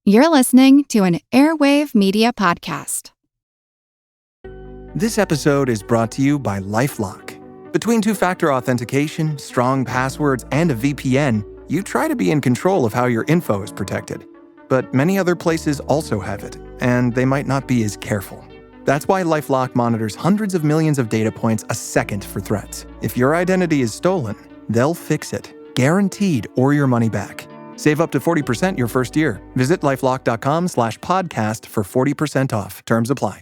You're listening to an Airwave Media Podcast. This episode is brought to you by LifeLock. Between two-factor authentication, strong passwords, and a VPN, you try to be in control of how your info is protected. But many other places also have it, and they might not be as careful. That's why LifeLock monitors hundreds of millions of data points a second for threats. If your identity is stolen, they'll fix it, guaranteed, or your money back. Save up to 40% your first year. Visit lifelock.com/podcast for 40% off. Terms apply.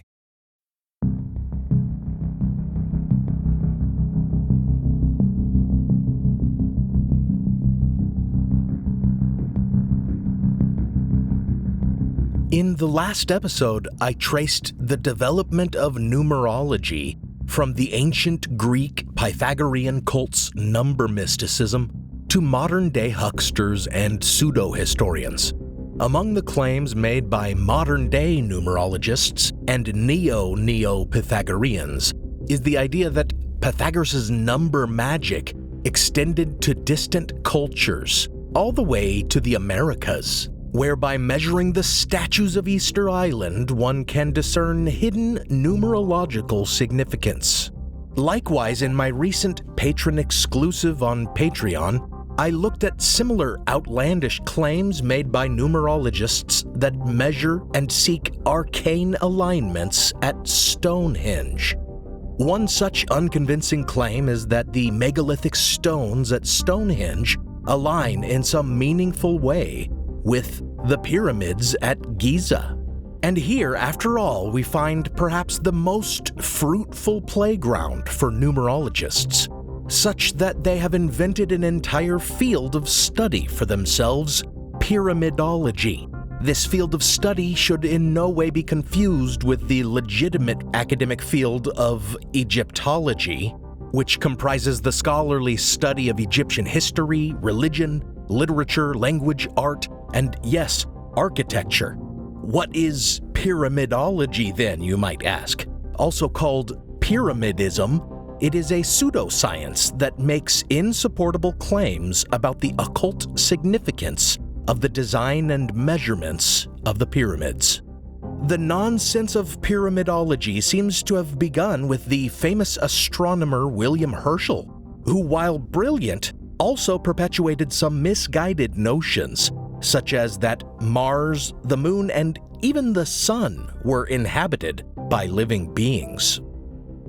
In the last episode, I traced the development of numerology from the ancient Greek Pythagorean cult's number mysticism to modern-day hucksters and pseudo-historians. Among the claims made by modern-day numerologists and neo-Pythagoreans is the idea that Pythagoras' number magic extended to distant cultures, all the way to the Americas, where by measuring the statues of Easter Island, one can discern hidden numerological significance. Likewise, in my recent patron exclusive on Patreon, I looked at similar outlandish claims made by numerologists that measure and seek arcane alignments at Stonehenge. One such unconvincing claim is that the megalithic stones at Stonehenge align in some meaningful way with the pyramids at Giza. And here, after all, we find perhaps the most fruitful playground for numerologists, such that they have invented an entire field of study for themselves, pyramidology. This field of study should in no way be confused with the legitimate academic field of Egyptology, which comprises the scholarly study of Egyptian history, religion, literature, language, art, and yes, architecture. What is pyramidology then, you might ask? Also called pyramidism, it is a pseudoscience that makes insupportable claims about the occult significance of the design and measurements of the pyramids. The nonsense of pyramidology seems to have begun with the famous astronomer William Herschel, who, while brilliant, also perpetuated some misguided notions, such as that Mars, the Moon, and even the Sun were inhabited by living beings.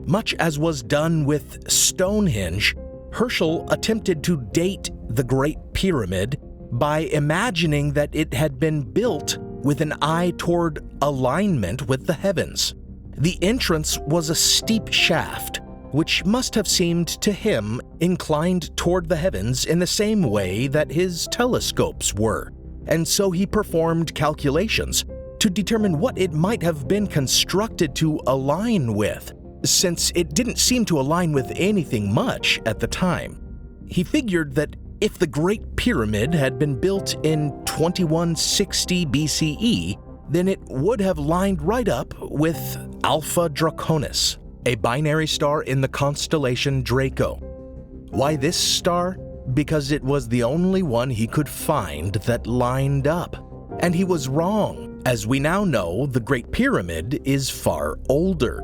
Much as was done with Stonehenge, Herschel attempted to date the Great Pyramid by imagining that it had been built with an eye toward alignment with the heavens. The entrance was a steep shaft, which must have seemed to him inclined toward the heavens in the same way that his telescopes were, and so he performed calculations to determine what it might have been constructed to align with, since it didn't seem to align with anything much at the time. He figured that if the Great Pyramid had been built in 2160 BCE, then it would have lined right up with Alpha Draconis, a binary star in the constellation Draco. Why this star? Because it was the only one he could find that lined up. And he was wrong. As we now know, the Great Pyramid is far older.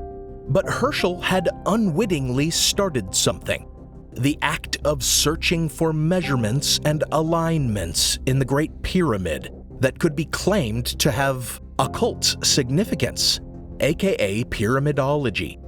But Herschel had unwittingly started something. The act of searching for measurements and alignments in the Great Pyramid that could be claimed to have occult significance, aka pyramidology.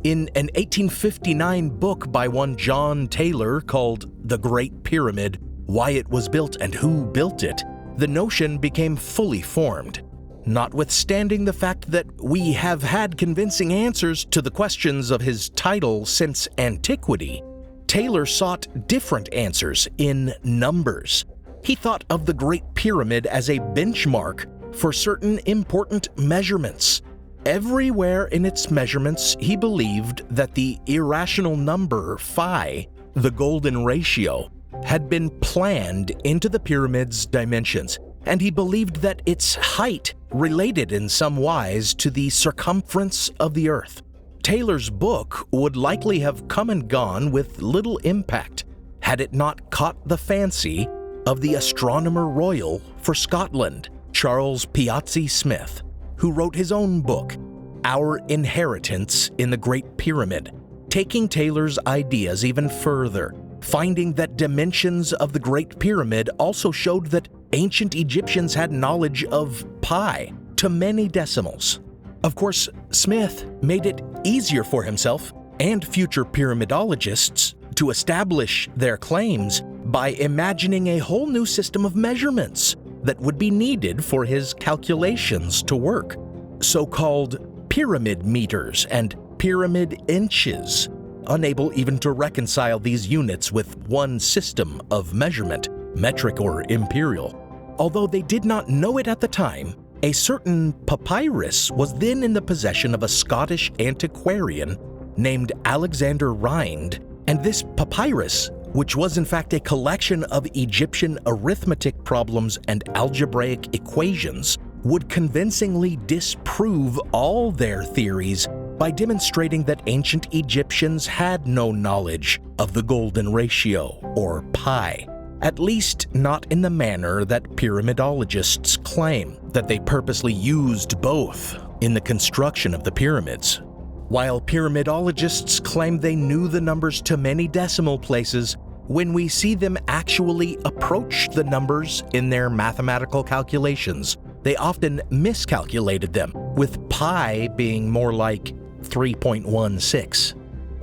In an 1859 book by one John Taylor called The Great Pyramid, Why It Was Built and Who Built It, the notion became fully formed. Notwithstanding the fact that we have had convincing answers to the questions of his title since antiquity, Taylor sought different answers in numbers. He thought of the Great Pyramid as a benchmark for certain important measurements. Everywhere in its measurements, he believed that the irrational number phi, the golden ratio, had been planned into the pyramid's dimensions, and he believed that its height related in some wise to the circumference of the Earth. Taylor's book would likely have come and gone with little impact had it not caught the fancy of the Astronomer Royal for Scotland, Charles Piazzi Smith, who wrote his own book, Our Inheritance in the Great Pyramid, taking Taylor's ideas even further, finding that dimensions of the Great Pyramid also showed that ancient Egyptians had knowledge of pi to many decimals. Of course, Smith made it easier for himself and future pyramidologists to establish their claims by imagining a whole new system of measurements that would be needed for his calculations to work, so-called pyramid meters and pyramid inches, unable even to reconcile these units with one system of measurement, metric or imperial. Although they did not know it at the time, a certain papyrus was then in the possession of a Scottish antiquarian named Alexander Rind, and this papyrus, which was in fact a collection of Egyptian arithmetic problems and algebraic equations, would convincingly disprove all their theories by demonstrating that ancient Egyptians had no knowledge of the golden ratio, or pi, at least not in the manner that pyramidologists claim, that they purposely used both in the construction of the pyramids. While pyramidologists claim they knew the numbers to many decimal places, when we see them actually approach the numbers in their mathematical calculations, they often miscalculated them, with pi being more like 3.16.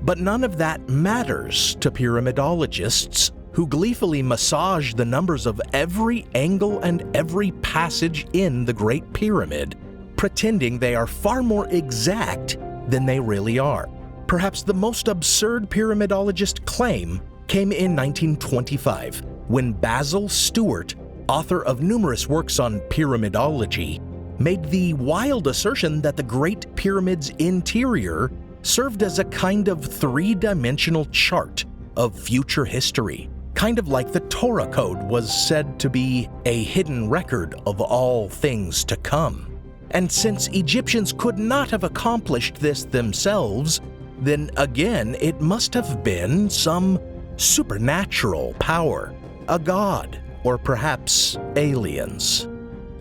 But none of that matters to pyramidologists, who gleefully massage the numbers of every angle and every passage in the Great Pyramid, pretending they are far more exact than they really are. Perhaps the most absurd pyramidologist claim came in 1925, when Basil Stewart, author of numerous works on pyramidology, made the wild assertion that the Great Pyramid's interior served as a kind of three-dimensional chart of future history, kind of like the Torah code was said to be a hidden record of all things to come. And since Egyptians could not have accomplished this themselves, then again it must have been some supernatural power, a god, or perhaps aliens.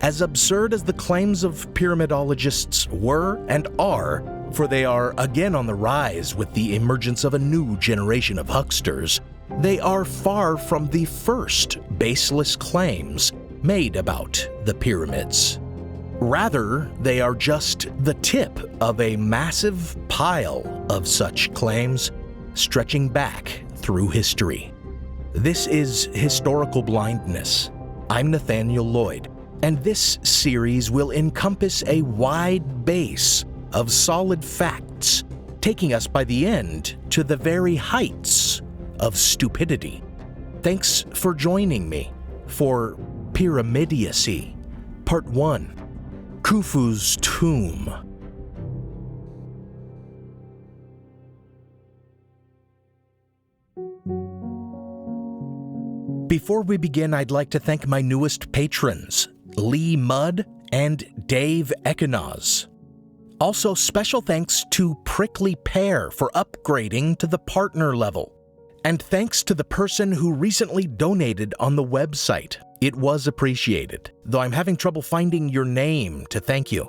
As absurd as the claims of pyramidologists were and are, for they are again on the rise with the emergence of a new generation of hucksters, they are far from the first baseless claims made about the pyramids. Rather, they are just the tip of a massive pile of such claims stretching back through history. This is Historical Blindness. I'm Nathaniel Lloyd, and this series will encompass a wide base of solid facts, taking us by the end to the very heights of stupidity. Thanks for joining me for Pyramidiocy, Part 1, Khufu's Tomb. Before we begin, I'd like to thank my newest patrons, Lee Mudd and Dave Ekenaz. Also, special thanks to Prickly Pear for upgrading to the partner level. And thanks to the person who recently donated on the website. It was appreciated, though I'm having trouble finding your name to thank you.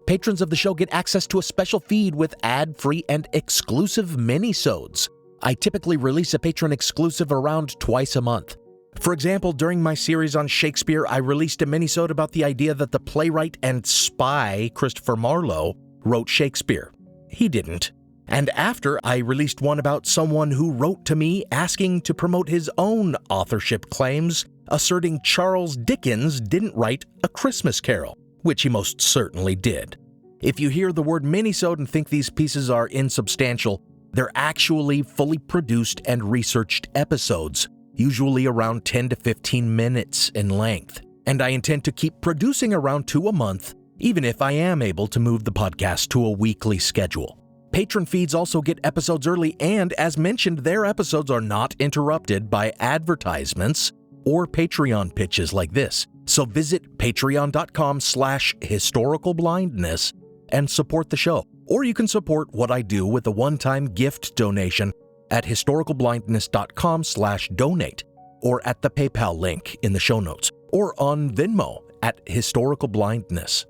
Patrons of the show get access to a special feed with ad-free and exclusive minisodes. I typically release a patron exclusive around twice a month. For example, during my series on Shakespeare, I released a minisode about the idea that the playwright and spy Christopher Marlowe wrote Shakespeare. He didn't. And after, I released one about someone who wrote to me asking to promote his own authorship claims, asserting Charles Dickens didn't write A Christmas Carol, which he most certainly did. If you hear the word minisode and think these pieces are insubstantial, they're actually fully produced and researched episodes, usually around 10 to 15 minutes in length. And I intend to keep producing around 2 a month, even if I am able to move the podcast to a weekly schedule. Patron feeds also get episodes early, and as mentioned, their episodes are not interrupted by advertisements or Patreon pitches like this. So visit patreon.com/historicalblindness and support the show. Or you can support what I do with a one-time gift donation at historicalblindness.com/donate, or at the PayPal link in the show notes, or on Venmo at historical blindness.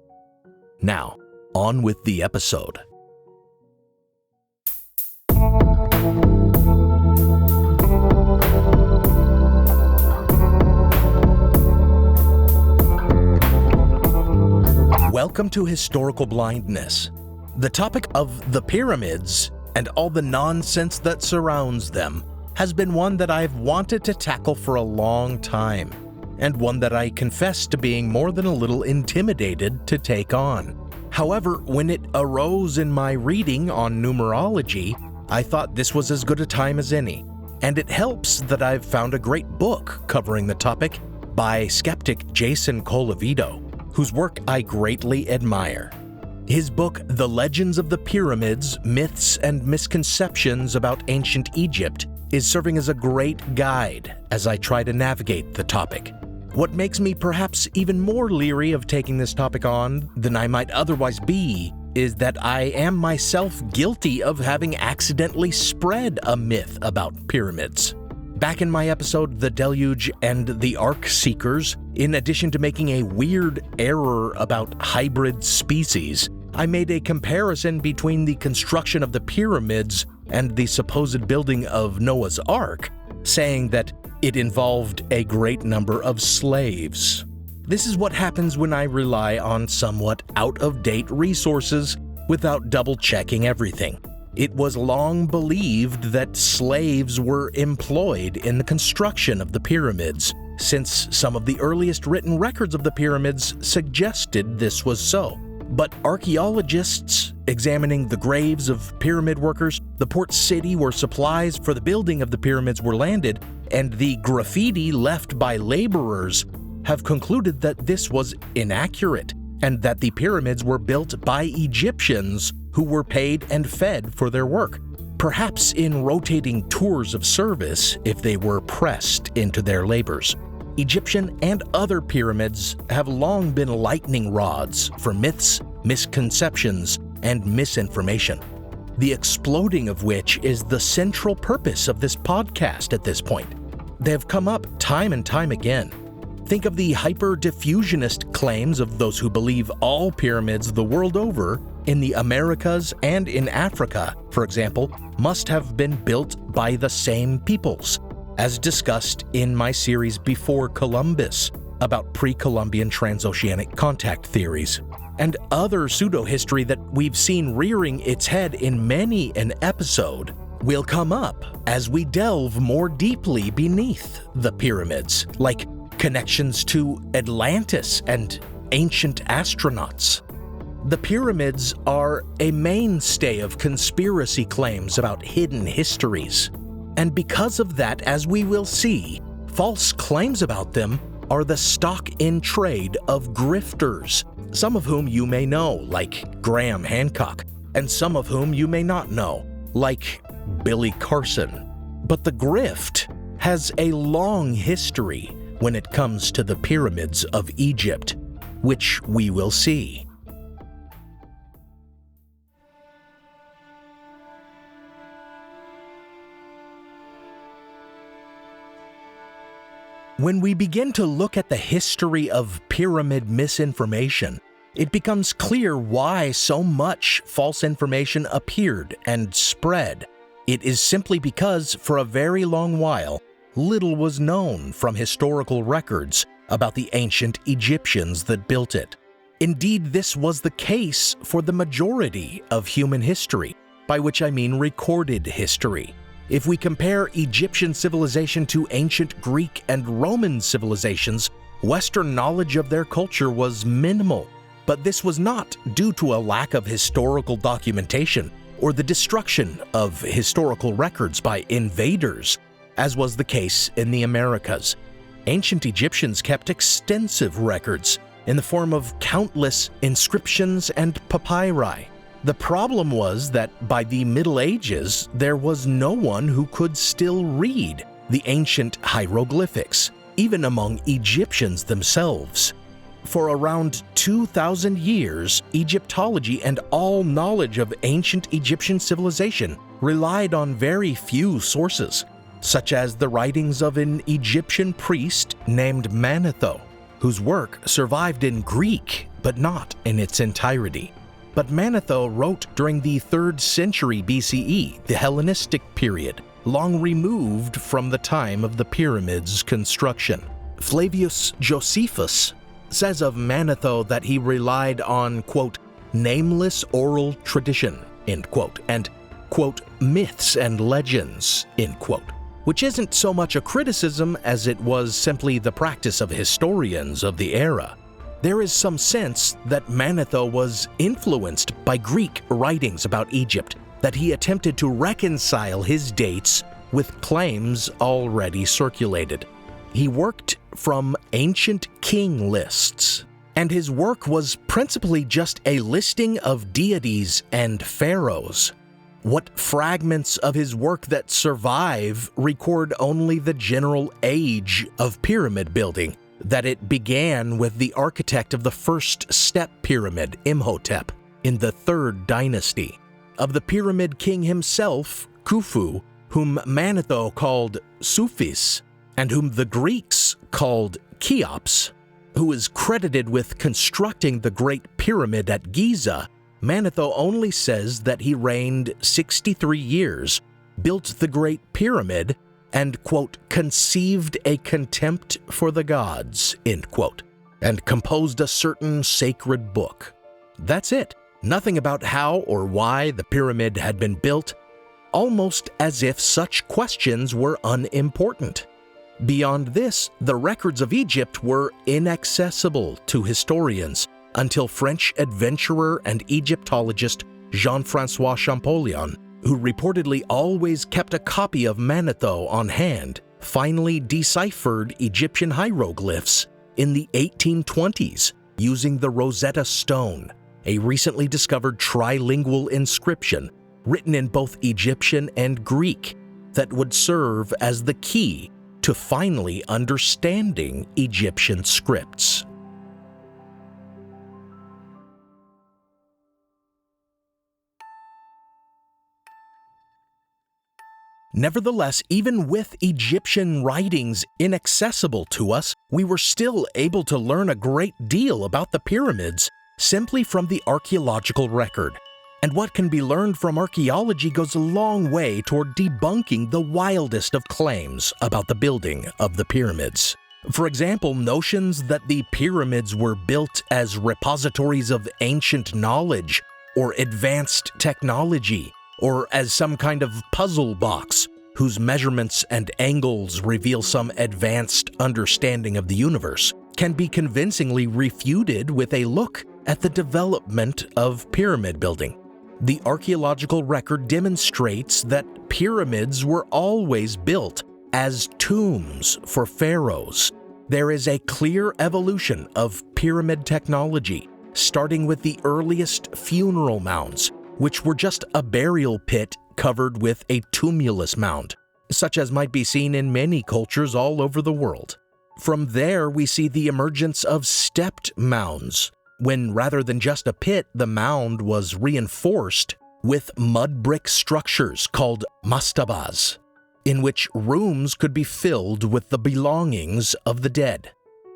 Now, on with the episode. Welcome to Historical Blindness. The topic of the pyramids and all the nonsense that surrounds them has been one that I've wanted to tackle for a long time, and one that I confess to being more than a little intimidated to take on. However, when it arose in my reading on numerology, I thought this was as good a time as any, and it helps that I've found a great book covering the topic by skeptic Jason Colavito, whose work I greatly admire. His book, The Legends of the Pyramids, Myths and Misconceptions About Ancient Egypt, is serving as a great guide as I try to navigate the topic. What makes me perhaps even more leery of taking this topic on than I might otherwise be is that I am myself guilty of having accidentally spread a myth about pyramids. Back in my episode, The Deluge and the Ark Seekers, in addition to making a weird error about hybrid species, I made a comparison between the construction of the pyramids and the supposed building of Noah's Ark, saying that it involved a great number of slaves. This is what happens when I rely on somewhat out-of-date resources without double-checking everything. It was long believed that slaves were employed in the construction of the pyramids, since some of the earliest written records of the pyramids suggested this was so. But archaeologists examining the graves of pyramid workers, the port city where supplies for the building of the pyramids were landed, and the graffiti left by laborers have concluded that this was inaccurate, and that the pyramids were built by Egyptians who were paid and fed for their work, perhaps in rotating tours of service if they were pressed into their labors. Egyptian and other pyramids have long been lightning rods for myths, misconceptions, and misinformation, the exploding of which is the central purpose of this podcast at this point. They have come up time and time again. Think of the hyper-diffusionist claims of those who believe all pyramids the world over, in the Americas and in Africa, for example, must have been built by the same peoples, as discussed in my series Before Columbus about pre-Columbian transoceanic contact theories, and other pseudo-history that we've seen rearing its head in many an episode will come up as we delve more deeply beneath the pyramids, like connections to Atlantis and ancient astronauts. The pyramids are a mainstay of conspiracy claims about hidden histories. And because of that, as we will see, false claims about them are the stock in trade of grifters, some of whom you may know, like Graham Hancock, and some of whom you may not know, like Billy Carson. But the grift has a long history when it comes to the pyramids of Egypt, which we will see. When we begin to look at the history of pyramid misinformation, it becomes clear why so much false information appeared and spread. It is simply because, for a very long while, little was known from historical records about the ancient Egyptians that built it. Indeed, this was the case for the majority of human history, by which I mean recorded history. If we compare Egyptian civilization to ancient Greek and Roman civilizations, Western knowledge of their culture was minimal. But this was not due to a lack of historical documentation or the destruction of historical records by invaders, as was the case in the Americas. Ancient Egyptians kept extensive records in the form of countless inscriptions and papyri. The problem was that by the Middle Ages, there was no one who could still read the ancient hieroglyphics, even among Egyptians themselves. For around 2,000 years, Egyptology and all knowledge of ancient Egyptian civilization relied on very few sources, such as the writings of an Egyptian priest named Manetho, whose work survived in Greek, but not in its entirety. But Manetho wrote during the 3rd century BCE, the Hellenistic period, long removed from the time of the pyramid's construction. Flavius Josephus says of Manetho that he relied on, quote, nameless oral tradition, end quote, and, quote, myths and legends, end quote, which isn't so much a criticism as it was simply the practice of historians of the era. There is some sense that Manetho was influenced by Greek writings about Egypt, that he attempted to reconcile his dates with claims already circulated. He worked from ancient king lists, and his work was principally just a listing of deities and pharaohs. What fragments of his work that survive record only the general age of pyramid building, that it began with the architect of the first step pyramid, Imhotep, in the 3rd dynasty, of the pyramid king himself, Khufu, whom Manetho called Sufis, and whom the Greeks called Cheops, who is credited with constructing the Great Pyramid at Giza. Manetho only says that he reigned 63 years, built the Great Pyramid, and, quote, conceived a contempt for the gods, end quote, and composed a certain sacred book. That's it. Nothing about how or why the pyramid had been built, almost as if such questions were unimportant. Beyond this, the records of Egypt were inaccessible to historians until French adventurer and Egyptologist Jean-François Champollion, who reportedly always kept a copy of Manetho on hand, finally deciphered Egyptian hieroglyphs in the 1820s using the Rosetta Stone, a recently discovered trilingual inscription written in both Egyptian and Greek that would serve as the key to finally understanding Egyptian scripts. Nevertheless, even with Egyptian writings inaccessible to us, we were still able to learn a great deal about the pyramids simply from the archaeological record. And what can be learned from archaeology goes a long way toward debunking the wildest of claims about the building of the pyramids. For example, notions that the pyramids were built as repositories of ancient knowledge or advanced technology, or as some kind of puzzle box whose measurements and angles reveal some advanced understanding of the universe, can be convincingly refuted with a look at the development of pyramid building. The archaeological record demonstrates that pyramids were always built as tombs for pharaohs. There is a clear evolution of pyramid technology, starting with the earliest funeral mounds, which were just a burial pit covered with a tumulus mound, such as might be seen in many cultures all over the world. From there, we see the emergence of stepped mounds, when rather than just a pit, the mound was reinforced with mud brick structures called mastabas, in which rooms could be filled with the belongings of the dead.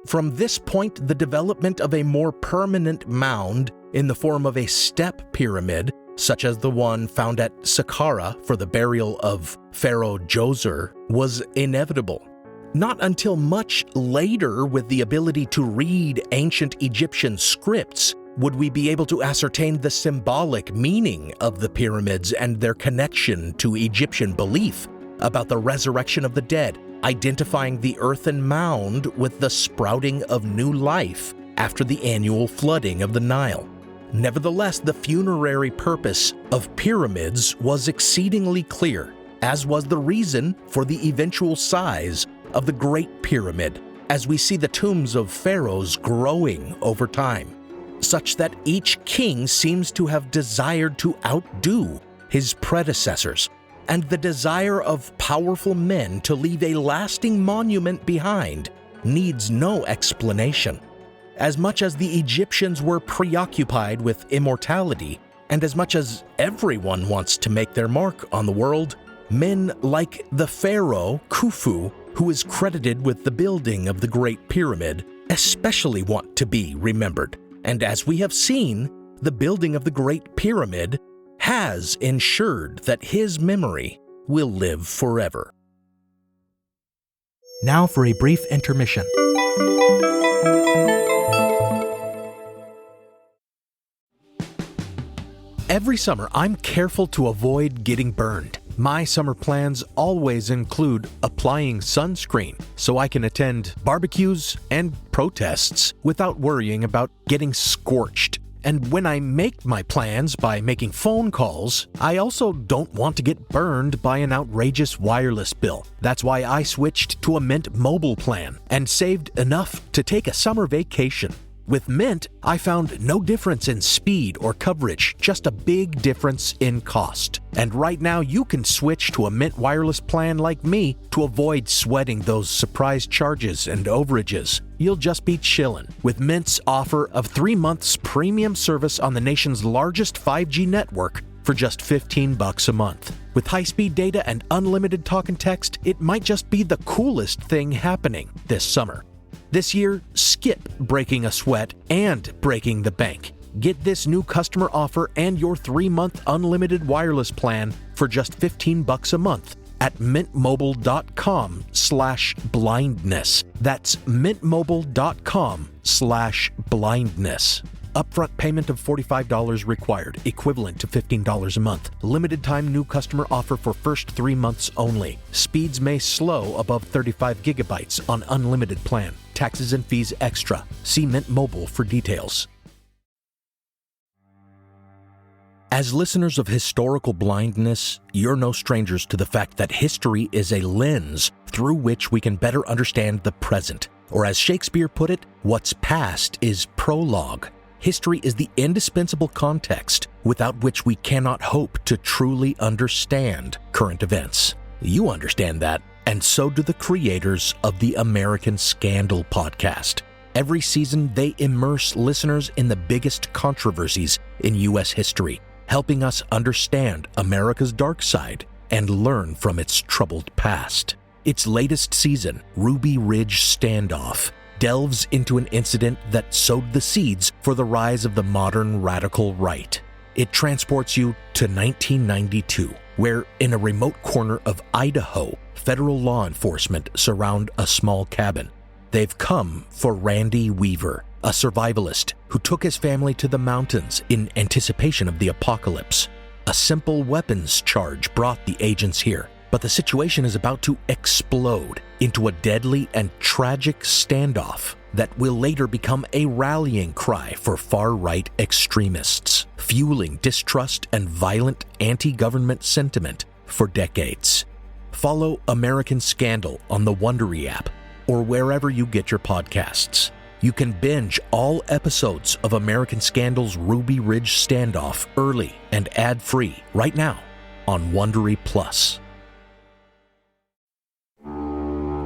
From this point, the development of a more permanent mound in the form of a step pyramid, such as the one found at Saqqara for the burial of Pharaoh Djoser, was inevitable. Not until much later, with the ability to read ancient Egyptian scripts, would we be able to ascertain the symbolic meaning of the pyramids and their connection to Egyptian belief about the resurrection of the dead, identifying the earthen mound with the sprouting of new life after the annual flooding of the Nile. Nevertheless, the funerary purpose of pyramids was exceedingly clear, as was the reason for the eventual size of the Great Pyramid, as we see the tombs of pharaohs growing over time, such that each king seems to have desired to outdo his predecessors, and the desire of powerful men to leave a lasting monument behind needs no explanation. As much as the Egyptians were preoccupied with immortality, and as much as everyone wants to make their mark on the world, men like the pharaoh Khufu, who is credited with the building of the Great Pyramid, especially want to be remembered. And as we have seen, the building of the Great Pyramid has ensured that his memory will live forever. Now for a brief intermission. Every summer, I'm careful to avoid getting burned. My summer plans always include applying sunscreen so I can attend barbecues and protests without worrying about getting scorched. And when I make my plans by making phone calls, I also don't want to get burned by an outrageous wireless bill. That's why I switched to a Mint Mobile plan and saved enough to take a summer vacation. With Mint, I found no difference in speed or coverage, just a big difference in cost. And right now you can switch to a Mint wireless plan like me to avoid sweating those surprise charges and overages. You'll just be chillin' with Mint's offer of 3 months premium service on the nation's largest 5G network for just $15 a month. With high-speed data and unlimited talk and text, it might just be the coolest thing happening this summer. This year, skip breaking a sweat and breaking the bank. Get this new customer offer and your 3-month unlimited wireless plan for just $15 a month at mintmobile.com/blindness. That's mintmobile.com/blindness. Upfront payment of $45 required, equivalent to $15 a month. Limited time new customer offer for first 3 months only. Speeds may slow above 35 gigabytes on unlimited plan. Taxes and fees extra. See Mint Mobile for details. As listeners of Historical Blindness, you're no strangers to the fact that history is a lens through which we can better understand the present. Or as Shakespeare put it, what's past is prologue. History is the indispensable context without which we cannot hope to truly understand current events. You understand that, and so do the creators of the American Scandal podcast. Every season, they immerse listeners in the biggest controversies in U.S. history, helping us understand America's dark side and learn from its troubled past. Its latest season, Ruby Ridge Standoff, delves into an incident that sowed the seeds for the rise of the modern radical right. It transports you to 1992, where in a remote corner of Idaho, federal law enforcement surround a small cabin. They've come for Randy Weaver, a survivalist who took his family to the mountains in anticipation of the apocalypse. A simple weapons charge brought the agents here, but the situation is about to explode into a deadly and tragic standoff that will later become a rallying cry for far-right extremists, fueling distrust and violent anti-government sentiment for decades. Follow American Scandal on the Wondery app or wherever you get your podcasts. You can binge all episodes of American Scandal's Ruby Ridge Standoff early and ad-free right now on Wondery Plus.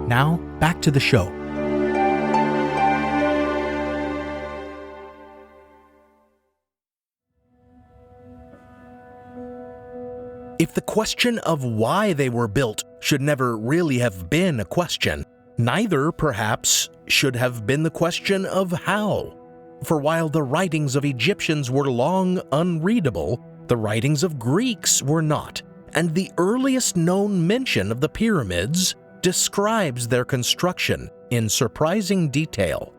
Now, back to the show. If the question of why they were built should never really have been a question, neither, perhaps, should have been the question of how. For while the writings of Egyptians were long unreadable, the writings of Greeks were not, and the earliest known mention of the pyramids describes their construction in surprising detail.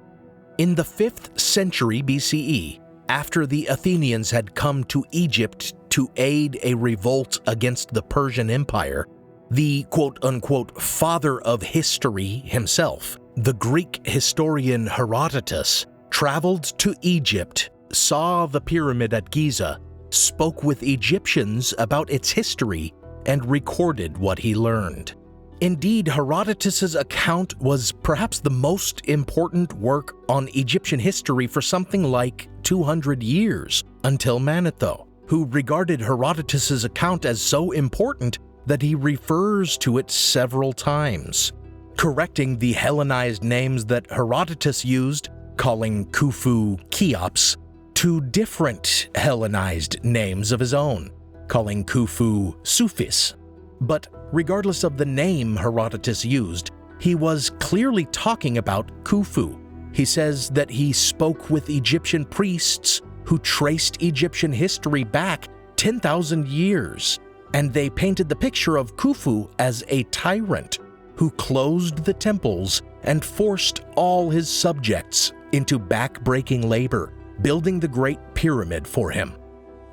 In the 5th century BCE, after the Athenians had come to Egypt to aid a revolt against the Persian Empire, the quote-unquote father of history himself, the Greek historian Herodotus, traveled to Egypt, saw the pyramid at Giza, spoke with Egyptians about its history, and recorded what he learned. Indeed, Herodotus's account was perhaps the most important work on Egyptian history for something like 200 years, until Manetho, who regarded Herodotus's account as so important that he refers to it several times, correcting the Hellenized names that Herodotus used, calling Khufu Cheops, to different Hellenized names of his own, calling Khufu Sufis. But regardless of the name Herodotus used, he was clearly talking about Khufu, He says that he spoke with Egyptian priests who traced Egyptian history back 10,000 years, and they painted the picture of Khufu as a tyrant who closed the temples and forced all his subjects into back-breaking labor, building the Great Pyramid for him.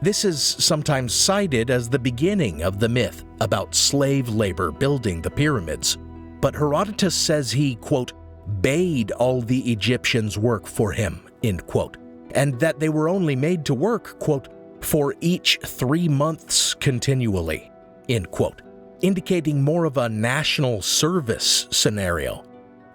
This is sometimes cited as the beginning of the myth about slave labor building the pyramids, but Herodotus says he, quote, bade all the Egyptians work for him, end quote, and that they were only made to work, quote, for each 3 months continually, end quote, indicating more of a national service scenario.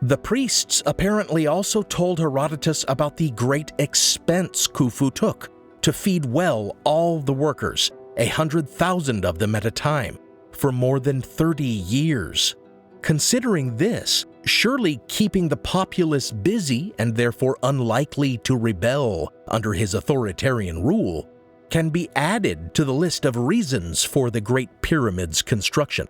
The priests apparently also told Herodotus about the great expense Khufu took to feed well all the workers, 100,000 of them at a time, for more than 30 years. Considering this, surely keeping the populace busy and therefore unlikely to rebel under his authoritarian rule can be added to the list of reasons for the Great Pyramid's construction.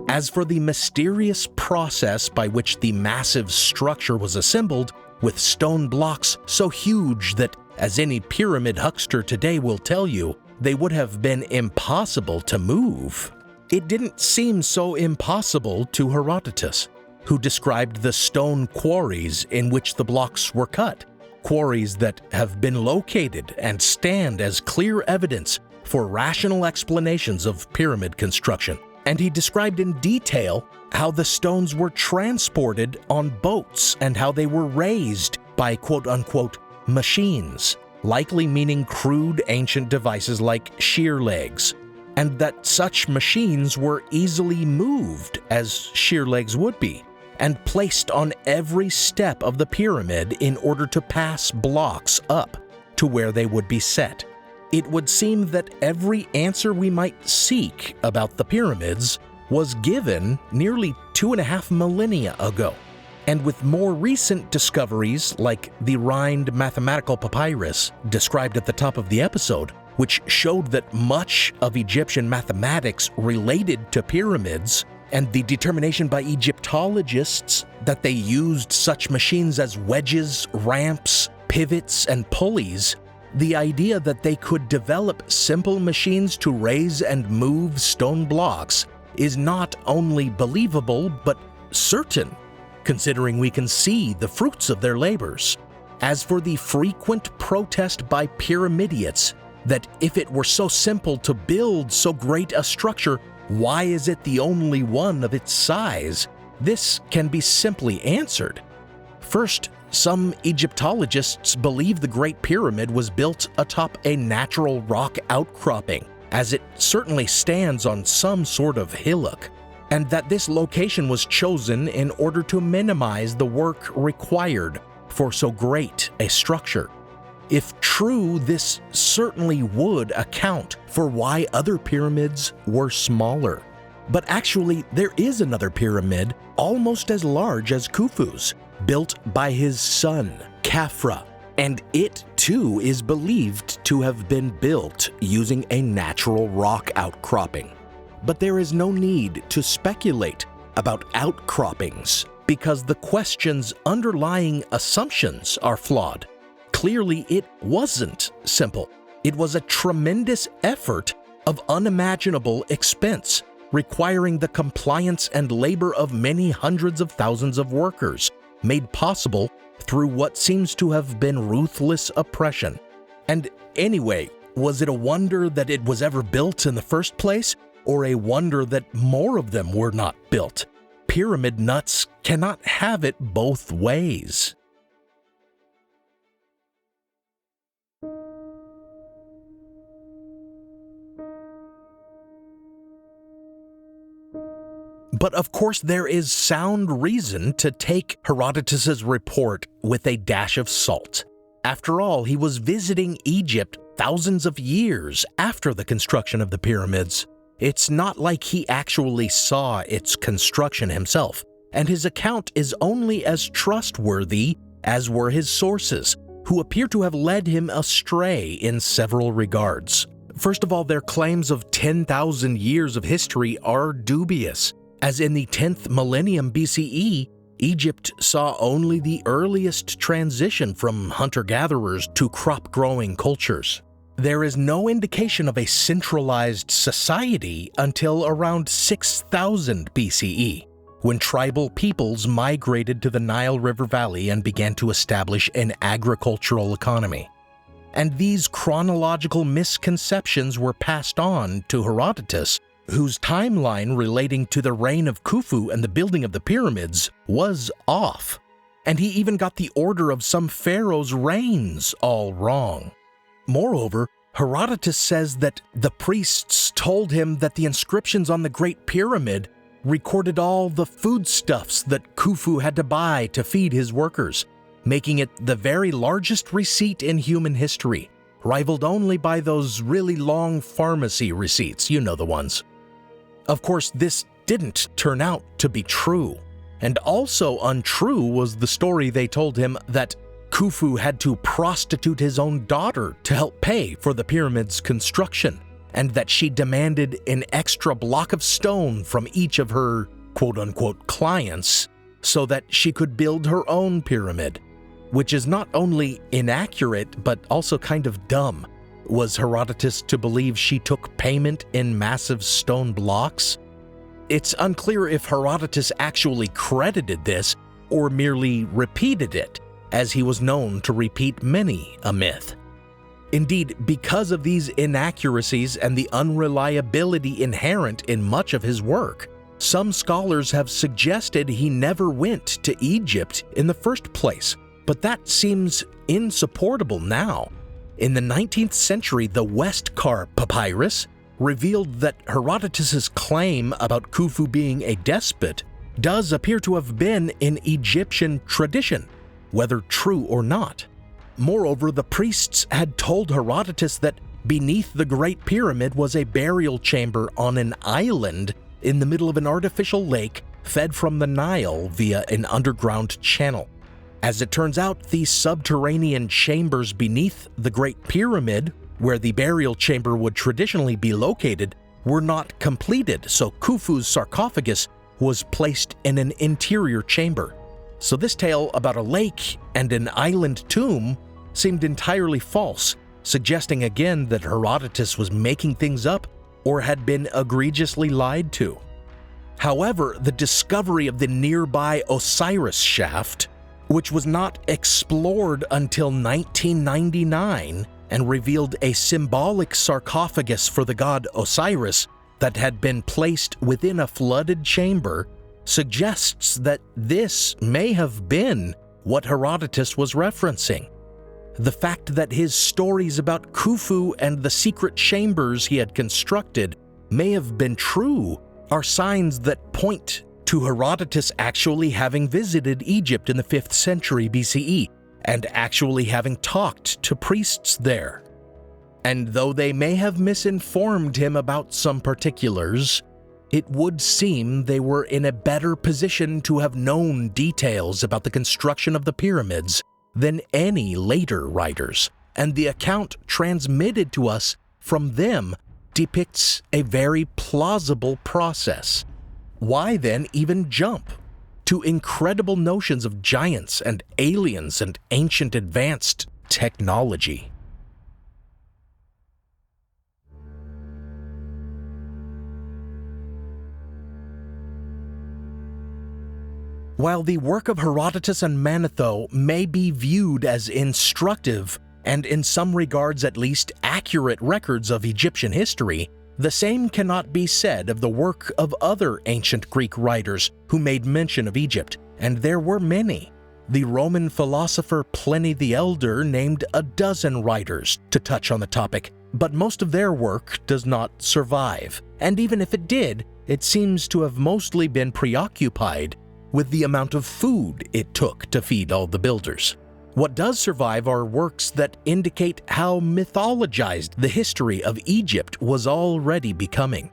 As for the mysterious process by which the massive structure was assembled, with stone blocks so huge that, as any pyramid huckster today will tell you, they would have been impossible to move, it didn't seem so impossible to Herodotus, who described the stone quarries in which the blocks were cut, quarries that have been located and stand as clear evidence for rational explanations of pyramid construction. And he described in detail how the stones were transported on boats and how they were raised by quote-unquote machines, likely meaning crude ancient devices like shear legs, and that such machines were easily moved, as shear legs would be, and placed on every step of the pyramid in order to pass blocks up to where they would be set. It would seem that every answer we might seek about the pyramids was given nearly 2.5 millennia ago. And with more recent discoveries like the Rhind mathematical papyrus described at the top of the episode, which showed that much of Egyptian mathematics related to pyramids, and the determination by Egyptologists that they used such machines as wedges, ramps, pivots, and pulleys, the idea that they could develop simple machines to raise and move stone blocks is not only believable but certain, considering we can see the fruits of their labors. As for the frequent protest by Pyramidiots that if it were so simple to build so great a structure, why is it the only one of its size? This can be simply answered. First, some Egyptologists believe the Great Pyramid was built atop a natural rock outcropping, as it certainly stands on some sort of hillock, and that this location was chosen in order to minimize the work required for so great a structure. If true, this certainly would account for why other pyramids were smaller. But actually, there is another pyramid almost as large as Khufu's, built by his son, Khafra, and it too is believed to have been built using a natural rock outcropping. But there is no need to speculate about outcroppings because the question's underlying assumptions are flawed. Clearly, it wasn't simple. It was a tremendous effort of unimaginable expense, requiring the compliance and labor of many hundreds of thousands of workers, made possible through what seems to have been ruthless oppression. And anyway, was it a wonder that it was ever built in the first place, or a wonder that more of them were not built? Pyramid nuts cannot have it both ways. But of course, there is sound reason to take Herodotus's report with a dash of salt. After all, he was visiting Egypt thousands of years after the construction of the pyramids. It's not like he actually saw its construction himself, and his account is only as trustworthy as were his sources, who appear to have led him astray in several regards. First of all, their claims of 10,000 years of history are dubious, as in the 10th millennium BCE, Egypt saw only the earliest transition from hunter-gatherers to crop-growing cultures. There is no indication of a centralized society until around 6000 BCE, when tribal peoples migrated to the Nile River Valley and began to establish an agricultural economy. And these chronological misconceptions were passed on to Herodotus, whose timeline relating to the reign of Khufu and the building of the pyramids was off. And he even got the order of some pharaohs' reigns all wrong. Moreover, Herodotus says that the priests told him that the inscriptions on the Great Pyramid recorded all the foodstuffs that Khufu had to buy to feed his workers, making it the very largest receipt in human history, rivaled only by those really long pharmacy receipts, you know the ones. Of course, this didn't turn out to be true, and also untrue was the story they told him that Khufu had to prostitute his own daughter to help pay for the pyramid's construction, and that she demanded an extra block of stone from each of her quote-unquote clients so that she could build her own pyramid, which is not only inaccurate but also kind of dumb. Was Herodotus to believe she took payment in massive stone blocks? It's unclear if Herodotus actually credited this or merely repeated it, as he was known to repeat many a myth. Indeed, because of these inaccuracies and the unreliability inherent in much of his work, some scholars have suggested he never went to Egypt in the first place, but that seems insupportable now. In the 19th century, the Westcar Papyrus revealed that Herodotus's claim about Khufu being a despot does appear to have been in Egyptian tradition, whether true or not. Moreover, the priests had told Herodotus that beneath the Great Pyramid was a burial chamber on an island in the middle of an artificial lake fed from the Nile via an underground channel. As it turns out, these subterranean chambers beneath the Great Pyramid, where the burial chamber would traditionally be located, were not completed, so Khufu's sarcophagus was placed in an interior chamber. So this tale about a lake and an island tomb seemed entirely false, suggesting again that Herodotus was making things up or had been egregiously lied to. However, the discovery of the nearby Osiris shaft, which was not explored until 1999 and revealed a symbolic sarcophagus for the god Osiris that had been placed within a flooded chamber, suggests that this may have been what Herodotus was referencing. The fact that his stories about Khufu and the secret chambers he had constructed may have been true are signs that point to Herodotus actually having visited Egypt in the 5th century BCE and actually having talked to priests there. And though they may have misinformed him about some particulars, it would seem they were in a better position to have known details about the construction of the pyramids than any later writers, and the account transmitted to us from them depicts a very plausible process. Why then even jump to incredible notions of giants and aliens and ancient advanced technology? While the work of Herodotus and Manetho may be viewed as instructive and in some regards at least accurate records of Egyptian history, the same cannot be said of the work of other ancient Greek writers who made mention of Egypt, and there were many. The Roman philosopher Pliny the Elder named 12 writers to touch on the topic, but most of their work does not survive, and even if it did, it seems to have mostly been preoccupied with the amount of food it took to feed all the builders. What does survive are works that indicate how mythologized the history of Egypt was already becoming.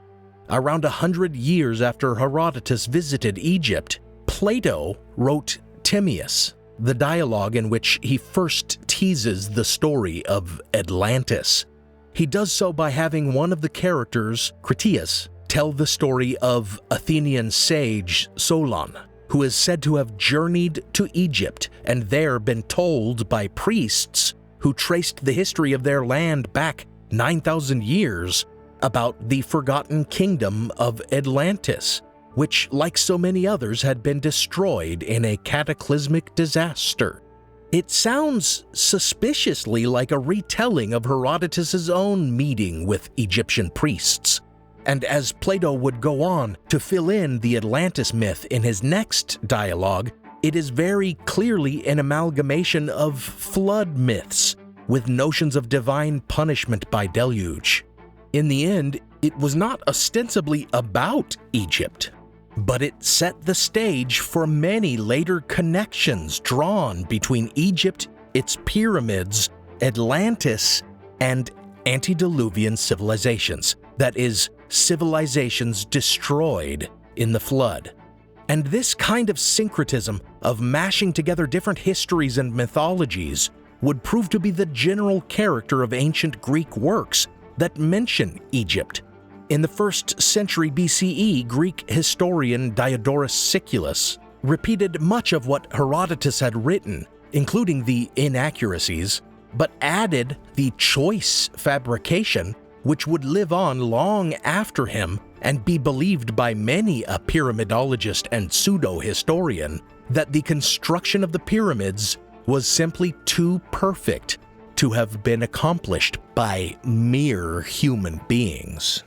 Around 100 years after Herodotus visited Egypt, Plato wrote Timaeus, the dialogue in which he first teases the story of Atlantis. He does so by having one of the characters, Critias, tell the story of Athenian sage Solon, who is said to have journeyed to Egypt and there been told by priests who traced the history of their land back 9,000 years about the forgotten kingdom of Atlantis, which, like so many others, had been destroyed in a cataclysmic disaster. It sounds suspiciously like a retelling of Herodotus's own meeting with Egyptian priests. And as Plato would go on to fill in the Atlantis myth in his next dialogue, it is very clearly an amalgamation of flood myths with notions of divine punishment by deluge. In the end, it was not ostensibly about Egypt, but it set the stage for many later connections drawn between Egypt, its pyramids, Atlantis, and antediluvian civilizations, that is, civilizations destroyed in the flood. And this kind of syncretism of mashing together different histories and mythologies would prove to be the general character of ancient Greek works that mention Egypt. In the 1st century BCE, Greek historian Diodorus Siculus repeated much of what Herodotus had written, including the inaccuracies, but added the choice fabrication which would live on long after him and be believed by many a pyramidologist and pseudo-historian that the construction of the pyramids was simply too perfect to have been accomplished by mere human beings.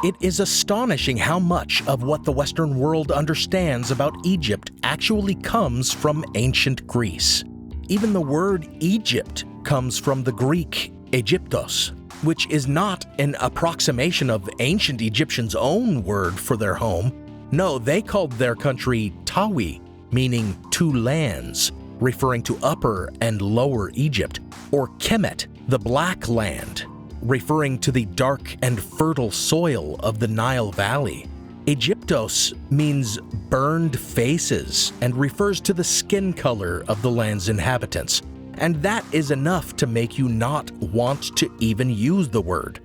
It is astonishing how much of what the Western world understands about Egypt actually comes from ancient Greece. Even the word Egypt comes from the Greek Aegyptos, which is not an approximation of ancient Egyptians' own word for their home. No, they called their country Tawi, meaning two lands, referring to Upper and Lower Egypt, or Kemet, the Black Land, referring to the dark and fertile soil of the Nile Valley. Aegyptos means burned faces and refers to the skin color of the land's inhabitants, and that is enough to make you not want to even use the word.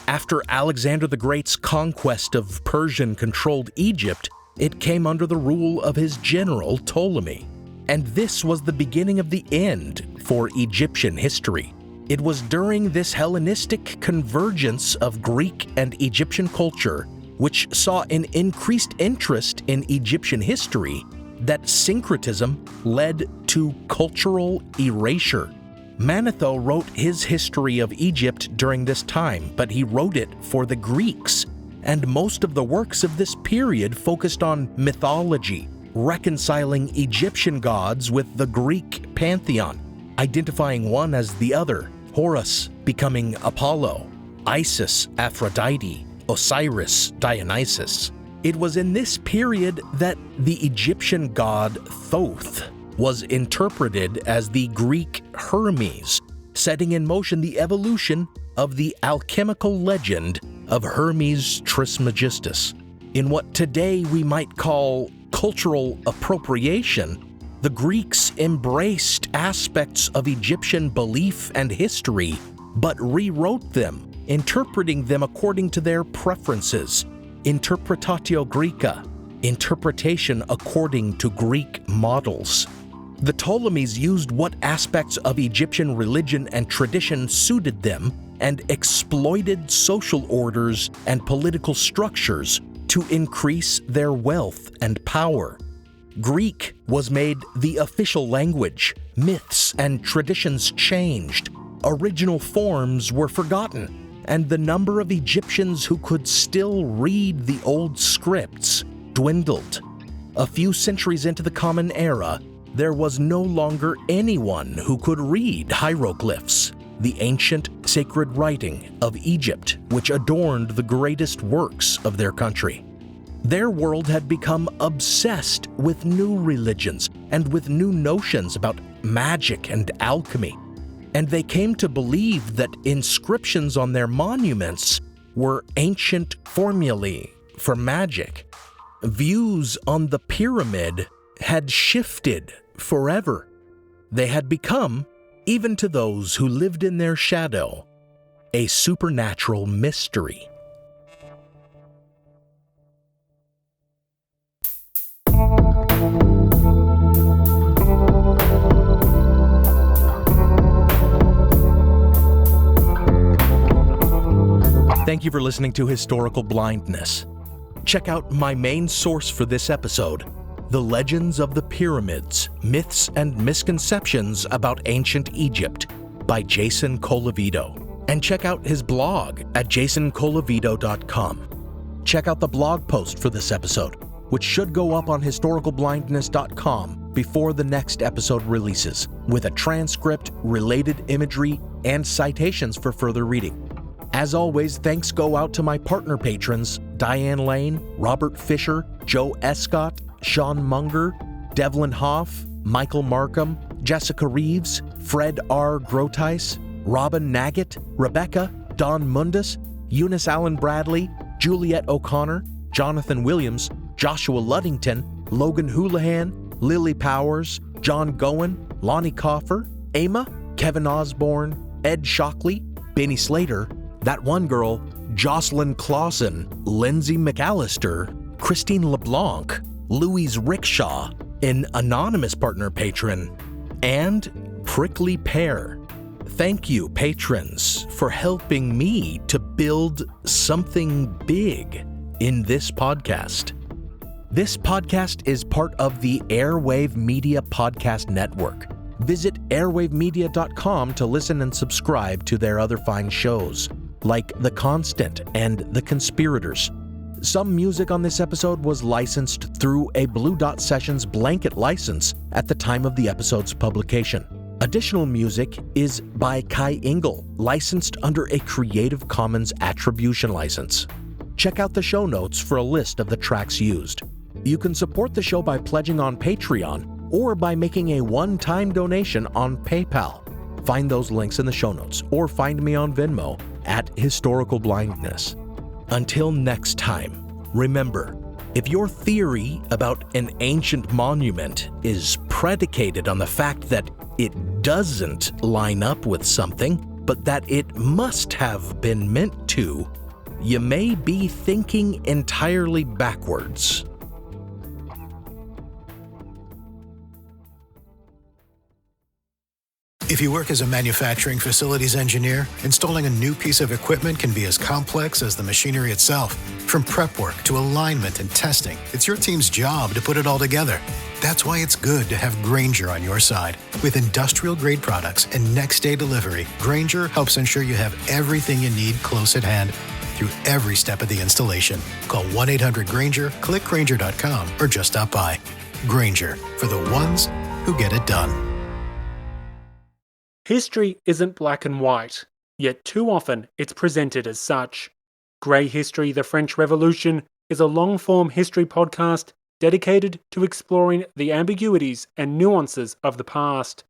After Alexander the Great's conquest of Persian-controlled Egypt, it came under the rule of his general Ptolemy, and this was the beginning of the end for Egyptian history. It was during this Hellenistic convergence of Greek and Egyptian culture, which saw an increased interest in Egyptian history, that syncretism led to cultural erasure. Manetho wrote his history of Egypt during this time, but he wrote it for the Greeks, and most of the works of this period focused on mythology, reconciling Egyptian gods with the Greek pantheon, identifying one as the other, Horus becoming Apollo, Isis Aphrodite, Osiris Dionysus. It was in this period that the Egyptian god Thoth was interpreted as the Greek Hermes, setting in motion the evolution of the alchemical legend of Hermes Trismegistus. In what today we might call cultural appropriation, the Greeks embraced aspects of Egyptian belief and history, but rewrote them, interpreting them according to their preferences. Interpretatio Graeca, interpretation according to Greek models. The Ptolemies used what aspects of Egyptian religion and tradition suited them and exploited social orders and political structures to increase their wealth and power. Greek was made the official language, myths and traditions changed, original forms were forgotten, and the number of Egyptians who could still read the old scripts dwindled. A few centuries into the Common Era, there was no longer anyone who could read hieroglyphs, the ancient sacred writing of Egypt, which adorned the greatest works of their country. Their world had become obsessed with new religions and with new notions about magic and alchemy, and they came to believe that inscriptions on their monuments were ancient formulae for magic. Views on the pyramid had shifted forever. They had become, even to those who lived in their shadow, a supernatural mystery. Thank you for listening to Historical Blindness. Check out my main source for this episode, The Legends of the Pyramids, Myths and Misconceptions About Ancient Egypt by Jason Colavito. And check out his blog at jasoncolavito.com. Check out the blog post for this episode, which should go up on historicalblindness.com before the next episode releases, with a transcript, related imagery, and citations for further reading. As always, thanks go out to my partner patrons, Diane Lane, Robert Fisher, Joe Escott, Sean Munger, Devlin Hoff, Michael Markham, Jessica Reeves, Fred R. Groteis, Robin Naggett, Rebecca, Don Mundus, Eunice Allen Bradley, Juliet O'Connor, Jonathan Williams, Joshua Luddington, Logan Houlihan, Lily Powers, John Gowen, Lonnie Coffer, Ama, Kevin Osborne, Ed Shockley, Benny Slater, That One Girl, Jocelyn Clausen, Lindsay McAllister, Christine LeBlanc, Louise Rickshaw, an anonymous partner patron, and Prickly Pear. Thank you, patrons, for helping me to build something big in this podcast. This podcast is part of the Airwave Media Podcast Network. Visit airwavemedia.com to listen and subscribe to their other fine shows, like The Constant and The Conspirators. Some music on this episode was licensed through a Blue Dot Sessions blanket license at the time of the episode's publication. Additional music is by Kai Engel, licensed under a Creative Commons Attribution license. Check out the show notes for a list of the tracks used. You can support the show by pledging on Patreon or by making a one-time donation on PayPal. Find those links in the show notes, or find me on Venmo at Historical Blindness. Until next time, remember, if your theory about an ancient monument is predicated on the fact that it doesn't line up with something, but that it must have been meant to, you may be thinking entirely backwards. If you work as a manufacturing facilities engineer, installing a new piece of equipment can be as complex as the machinery itself. From prep work to alignment and testing, it's your team's job to put it all together. That's why it's good to have Grainger on your side. With industrial-grade products and next-day delivery, Grainger helps ensure you have everything you need close at hand through every step of the installation. Call 1-800-GRAINGER, click Grainger.com, or just stop by. Grainger, for the ones who get it done. History isn't black and white, yet too often it's presented as such. Grey History, the French Revolution, is a long-form history podcast dedicated to exploring the ambiguities and nuances of the past.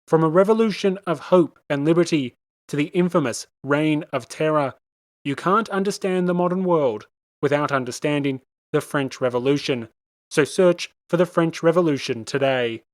From a revolution of hope and liberty to the infamous Reign of Terror, you can't understand the modern world without understanding the French Revolution. So search for the French Revolution today.